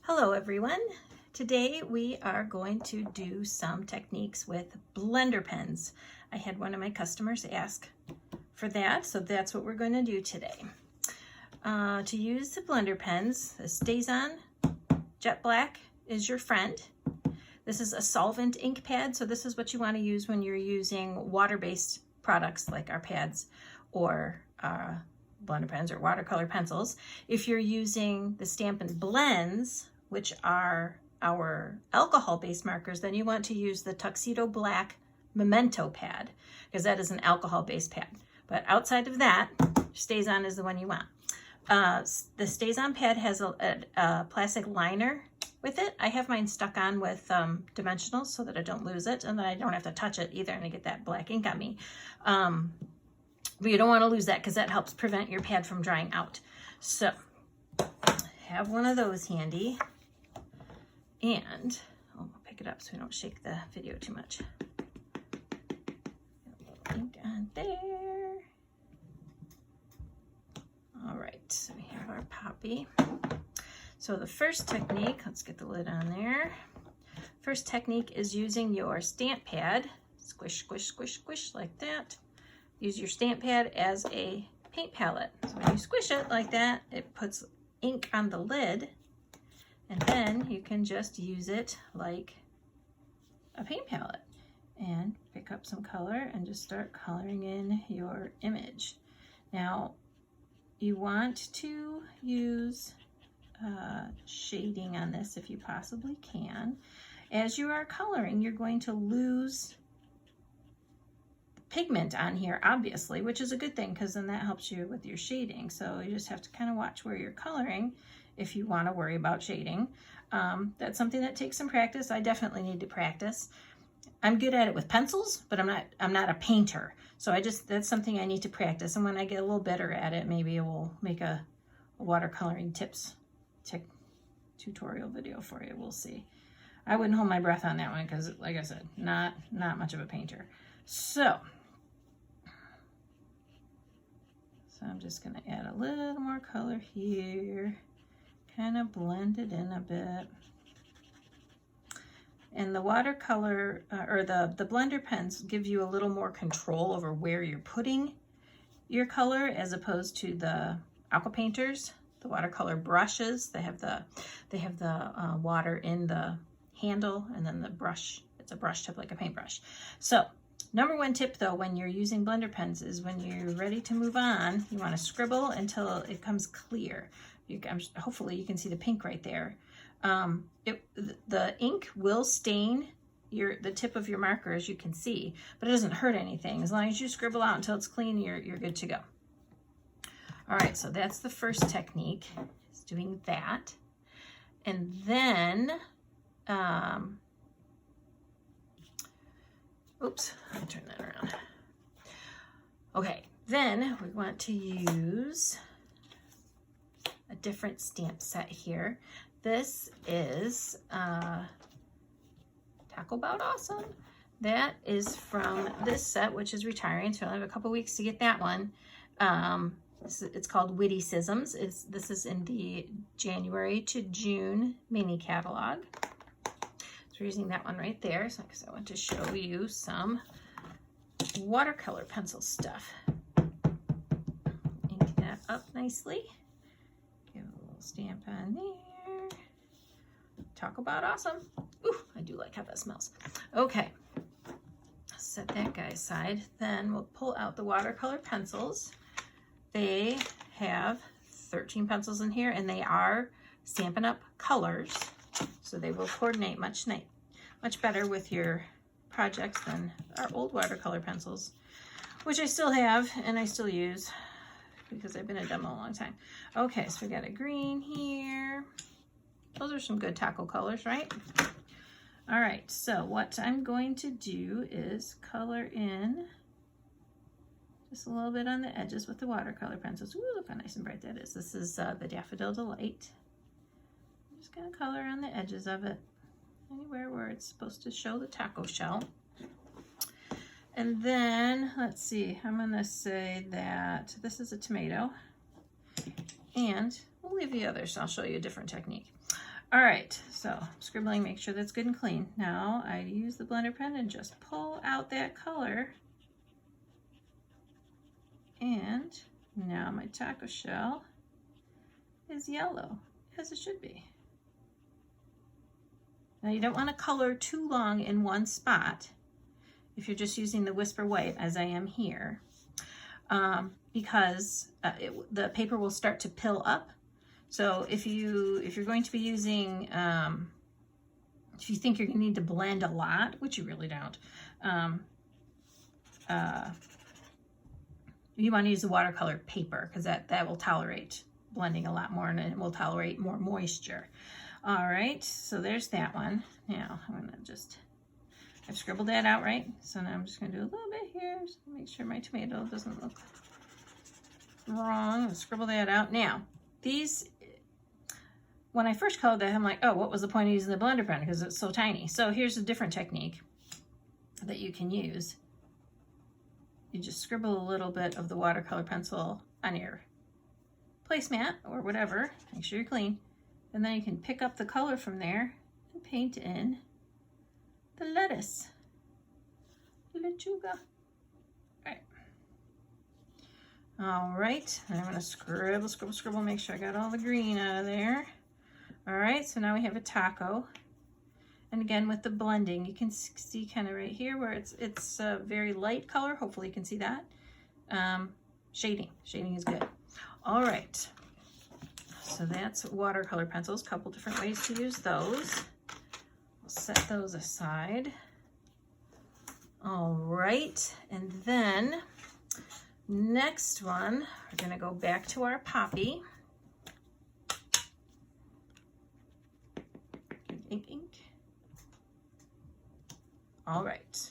Hello everyone. Today we are going to do some techniques with blender pens. I had one of my customers ask for that, so that's what we're going to do today. To use the blender pens, the StampIn Jet Black is your friend. This is a solvent ink pad, so this is what you want to use when you're using water-based products like our pads or blender pens or watercolor pencils. If you're using the Stampin' blends, which are our alcohol-based markers, then you want to use the Tuxedo Black Memento pad, because that is an alcohol-based pad. But outside of that, StampIn is the one you want. The StampIn pad has a plastic liner with it. I have mine stuck on with dimensionals so that I don't lose it, and then I don't have to touch it either and I get that black ink on me. But you don't want to lose that because that helps prevent your pad from drying out. So have one of those handy. And I'll pick it up so we don't shake the video too much. Get a little ink on there. All right, so we have our poppy. So the first technique, let's get the lid on there. First technique is using your stamp pad. Squish, squish, squish, squish like that. Use your stamp pad as a paint palette. So when you squish it like that, it puts ink on the lid. And then you can just use it like a paint palette and pick up some color and just start coloring in your image. Now, you want to use shading on this if you possibly can. As you are coloring, you're going to lose pigment on here, obviously, which is a good thing because then that helps you with your shading. So you just have to kind of watch where you're coloring if you want to worry about shading. That's something that takes some practice. I definitely need to practice. I'm good at it with pencils, but I'm not a painter. So that's something I need to practice. And when I get a little better at it, maybe we'll make a watercoloring tips tutorial video for you. We'll see. I wouldn't hold my breath on that one because, like I said, not much of a painter. So I'm just going to add a little more color here. Kind of blend it in a bit. And the watercolor or the blender pens give you a little more control over where you're putting your color as opposed to the aqua painters. The watercolor brushes, they have the water in the handle, and then the brush, it's a brush tip like a paintbrush. So number one tip though, when you're using blender pens is when you're ready to move on, you want to scribble until it comes clear. Hopefully you can see the pink right there. The ink will stain the tip of your marker, as you can see, but it doesn't hurt anything. As long as you scribble out until it's clean, you're good to go. All right, so that's the first technique, is doing that. And then, oops, let me turn that around. Okay, then we want to use a different stamp set here. This is Talk About Awesome. That is from this set, which is retiring, so I have a couple weeks to get that one. It's called Witty Sisms. This is in the January to June mini catalog. So we're using that one right there, so I want to show you some watercolor pencil stuff. Ink that up nicely. Give a little stamp on there. Talk about awesome. Ooh, I do like how that smells. Okay, set that guy aside. Then we'll pull out the watercolor pencils. They have 13 pencils in here, and they are Stampin' Up! Colors, so they will coordinate much better with your projects than our old watercolor pencils, which I still have and I still use because I've been a demo a long time. Okay, so we got a green here. Those are some good taco colors, right? All right, so what I'm going to do is color in just a little bit on the edges with the watercolor pencils. Ooh, look how nice and bright that is. This is the Daffodil Delight. I'm just gonna color on the edges of it, anywhere where it's supposed to show the taco shell. And then, let's see, I'm gonna say that this is a tomato, and we'll leave the others, I'll show you a different technique. All right, so scribbling, make sure that's good and clean. Now I use the blender pen and just pull out that color. And now my taco shell is yellow, as it should be. Now you don't want to color too long in one spot if you're just using the Whisper White, as I am here, because the paper will start to pill up. So if you're going to be using, if you think you're going to need to blend a lot, which you really don't, you want to use the watercolor paper because that will tolerate blending a lot more, and it will tolerate more moisture. All right, so there's that one. Now I'm going to just, I've scribbled that out right, so now I'm just going to do a little bit here just to make sure my tomato doesn't look wrong. I'll scribble that out. Now these, when I first colored that, I'm like, oh, what was the point of using the blender pen because it's so tiny? So here's a different technique that you can use. You just scribble a little bit of the watercolor pencil on your placemat or whatever, make sure you're clean, and then you can pick up the color from there and paint in the lettuce, lechuga. All right, and I'm going to scribble, scribble, scribble, make sure I got all the green out of there. All right, so now we have a taco. And again, with the blending, you can see kind of right here where it's a very light color. Hopefully you can see that. Shading is good. All right, so that's watercolor pencils. Couple different ways to use those. We'll set those aside. All right, and then next one, we're gonna go back to our poppy. Ink. All right.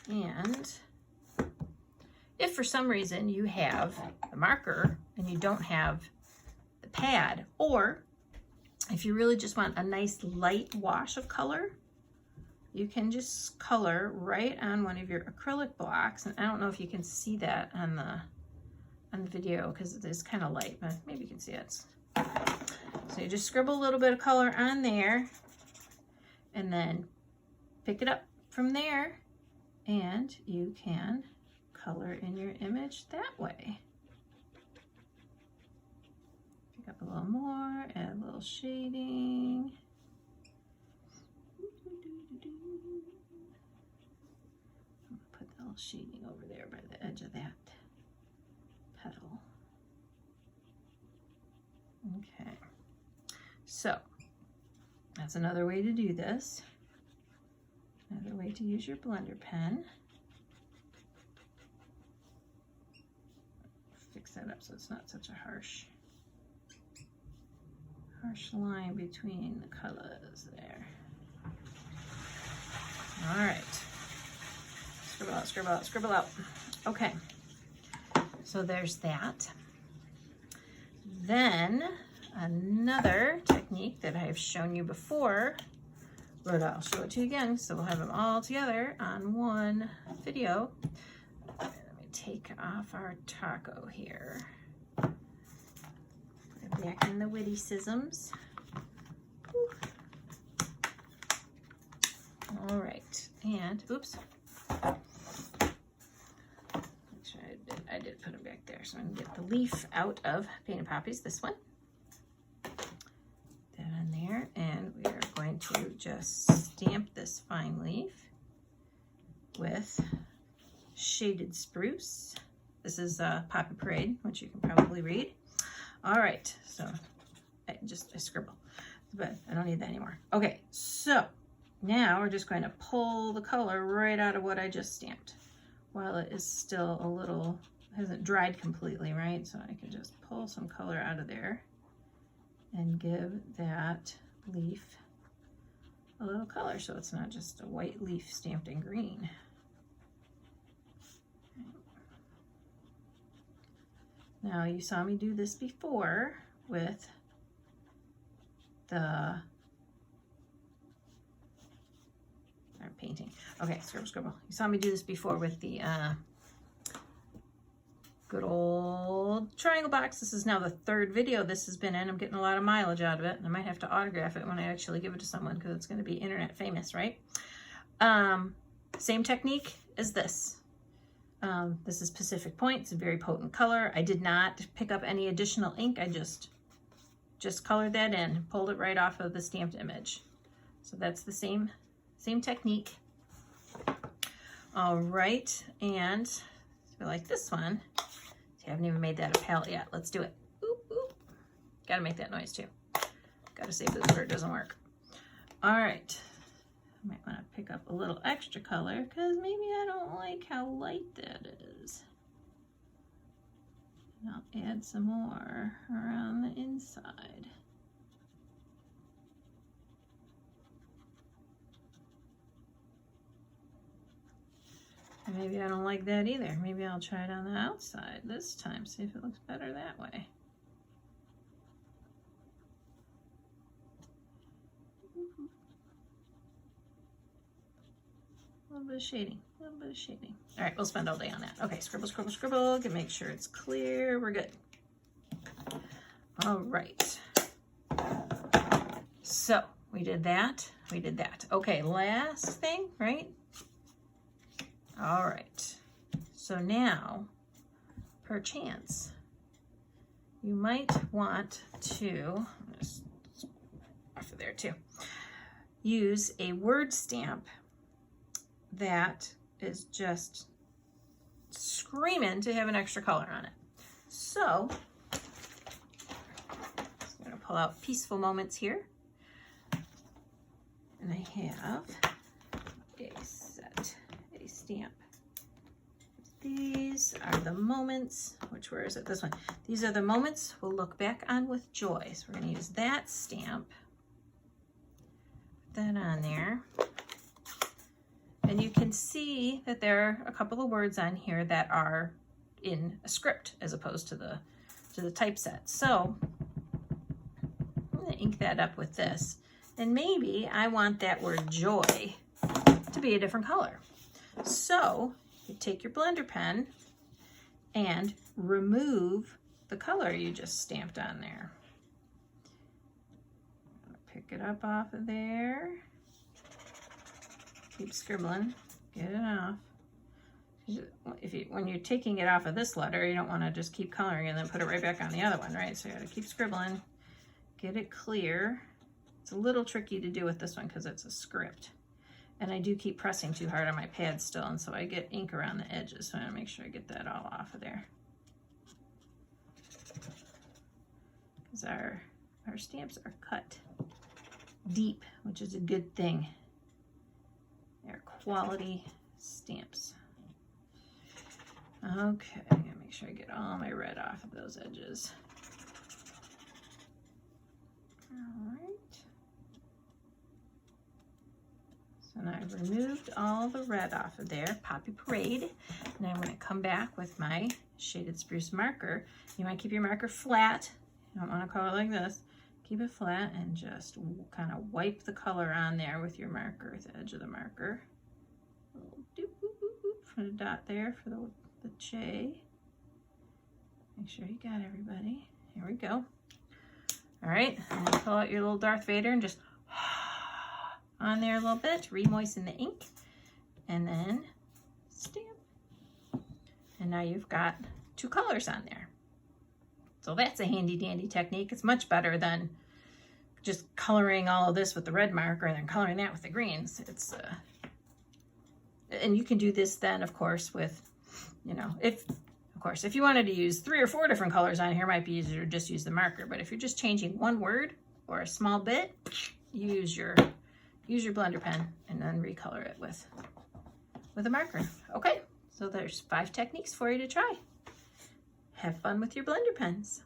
And if for some reason you have the marker and you don't have the pad, or if you really just want a nice light wash of color, you can just color right on one of your acrylic blocks. And I don't know if you can see that on the video because it is kind of light, but maybe you can see it. So you just scribble a little bit of color on there and then pick it up from there, and you can color in your image that way. Pick up a little more, add a little shading. Put a little shading over there by the edge of that petal. Okay, so that's another way to do this. Another way to use your blender pen. Fix that up so it's not such a harsh line between the colors there. All right, scribble out, scribble out, scribble out. Okay, so there's that. Then another technique that I've shown you before, but I'll show it to you again so we'll have them all together on one video. Let me take off our taco here. Put it back in the witticisms. All right, and oops. Make sure I did put them back there. So I'm gonna get the leaf out of Painted Poppies, this one. That on there, and we are going to just stamp this fine leaf with Shaded Spruce. This is Poppy Parade, which you can probably read. All right, so I scribble, but I don't need that anymore. Okay, so now we're just going to pull the color right out of what I just stamped while it is still a little, hasn't dried completely, right? So I can just pull some color out of there and give that leaf a little color so it's not just a white leaf stamped in green. Now you saw me do this before with the painting. Okay, scribble, scribble. You saw me do this before with the good old triangle box. This is now the third video this has been in. I'm getting a lot of mileage out of it. And I might have to autograph it when I actually give it to someone because it's going to be internet famous, right? Same technique as this. This is Pacific Point. It's a very potent color. I did not pick up any additional ink. I just colored that in, pulled it right off of the stamped image. So that's the same technique. All right, and I like this one. See, I haven't even made that a palette yet. Let's do it. Oop, oop. Gotta make that noise too. Gotta save this or it doesn't work. All right. I might want to pick up a little extra color because maybe I don't like how light that is. And I'll add some more around the inside. And maybe I don't like that either. Maybe I'll try it on the outside this time, see if it looks better that way. A little bit of shading, a little bit of shading. All right, we'll spend all day on that. Okay, scribble, scribble, scribble. Make sure it's clear. We're good. All right. So we did that. We did that. Okay, last thing, right? All right. So now, perchance, you might want to, just off of there too, use a word stamp that is just screaming to have an extra color on it. So I'm going to pull out Peaceful Moments here. And I have a stamp. These are the moments, where is it? This one. These are the moments we'll look back on with joy. So we're going to use that stamp. Put that on there. And you can see that there are a couple of words on here that are in a script as opposed to the typeset. So I'm going to ink that up with this. And maybe I want that word joy to be a different color. So you take your blender pen and remove the color you just stamped on there. Pick it up off of there. Keep scribbling, get it off. When you're taking it off of this letter, you don't want to just keep coloring and then put it right back on the other one, right? So you got to keep scribbling, get it clear. It's a little tricky to do with this one because it's a script. And I do keep pressing too hard on my pad still, and so I get ink around the edges. So I want to make sure I get that all off of there. Because our stamps are cut deep, which is a good thing. They're quality stamps. Okay, I gotta make sure I get all my red off of those edges. All right. So now I've removed all the red off of there, Poppy Parade. And I'm gonna come back with my Shaded Spruce marker. You might keep your marker flat. You don't wanna color like this. Keep it flat and just kind of wipe the color on there with your marker, the edge of the marker. A little doop, boop, boop, boop, put a dot there for the J. Make sure you got everybody. Here we go. All right, and then pull out your little Darth Vader and just on there a little bit to re-moisten the ink. And then stamp. And now you've got two colors on there. So that's a handy dandy technique. It's much better than just coloring all of this with the red marker and then coloring that with the greens. It's and you can do this then, of course, with, you know, if you wanted to use 3 or 4 different colors on here, it might be easier to just use the marker. But if you're just changing one word or a small bit, you use your blender pen and then recolor it with a marker. Okay, so there's 5 techniques for you to try. Have fun with your blender pens.